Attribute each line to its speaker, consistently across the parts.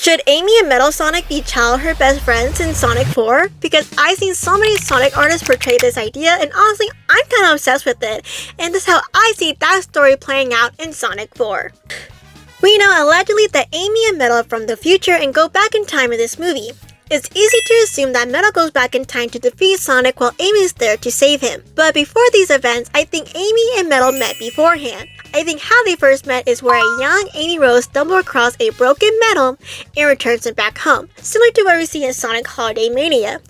Speaker 1: Should Amy and Metal Sonic be childhood best friends in Sonic 4? Because I've seen so many Sonic artists portray this idea, and honestly, I'm kind of obsessed with it, and this is how I see that story playing out in Sonic 4. We know allegedly that Amy and Metal are from the future and go back in time in this movie. It's easy to assume that Metal goes back in time to defeat Sonic while Amy is there to save him. But before these events, I think Amy and Metal met beforehand. I think how they first met is where a young Amy Rose stumbled across a broken Metal and returns him back home, similar to what we see in Sonic Holiday Mania.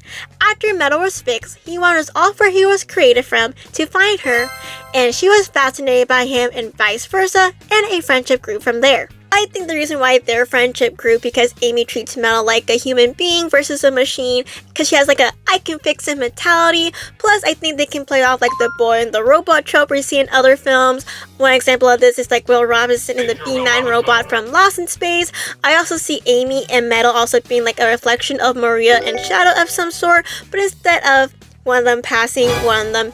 Speaker 1: After Metal was fixed, he wanders off where he was created from to find her, and she was fascinated by him and vice versa, and a friendship grew from there. I think the reason why their friendship grew because Amy treats Metal like a human being versus a machine, because she has like a I can fix it mentality. Plus, I think they can play off like the boy and the robot trope we see in other films. One example of this is like Will Robinson in the B9 robot from Lost in Space. I also see Amy and Metal also being like a reflection of Maria and Shadow of some sort, but instead of one of them passing, one of them,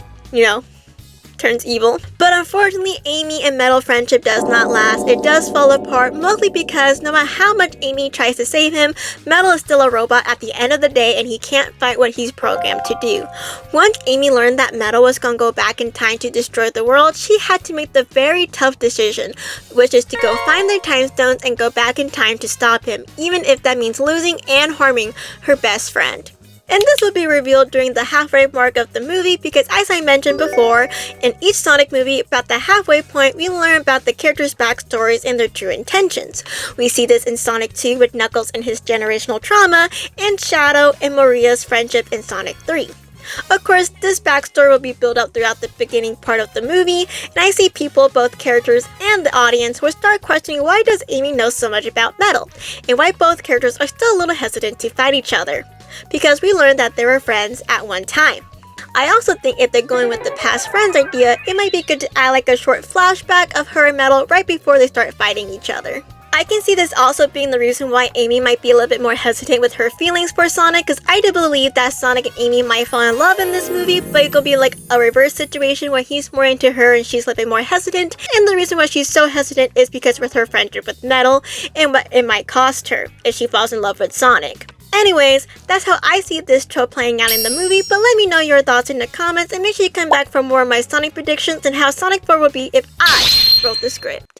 Speaker 1: turns evil. But unfortunately, Amy and Metal friendship does not last. It does fall apart, mostly because no matter how much Amy tries to save him, Metal is still a robot at the end of the day and he can't fight what he's programmed to do. Once Amy learned that Metal was gonna go back in time to destroy the world, she had to make the very tough decision, which is to go find their time stones and go back in time to stop him, even if that means losing and harming her best friend. And this will be revealed during the halfway mark of the movie because, as I mentioned before, in each Sonic movie, about the halfway point, we learn about the characters' backstories and their true intentions. We see this in Sonic 2 with Knuckles and his generational trauma, and Shadow and Maria's friendship in Sonic 3. Of course, this backstory will be built up throughout the beginning part of the movie, and I see people, both characters and the audience, will start questioning why does Amy know so much about Metal, and why both characters are still a little hesitant to fight each other. Because we learned that they were friends at one time. I also think if they're going with the past friends idea, it might be good to add like a short flashback of her and Metal right before they start fighting each other. I can see this also being the reason why Amy might be a little bit more hesitant with her feelings for Sonic, because I do believe that Sonic and Amy might fall in love in this movie, but it could be like a reverse situation where he's more into her and she's a little bit more hesitant, and the reason why she's so hesitant is because with her friendship with Metal and what it might cost her if she falls in love with Sonic. Anyways, that's how I see this trope playing out in the movie, but let me know your thoughts in the comments and make sure you come back for more of my Sonic predictions and how Sonic 4 would be if I wrote the script.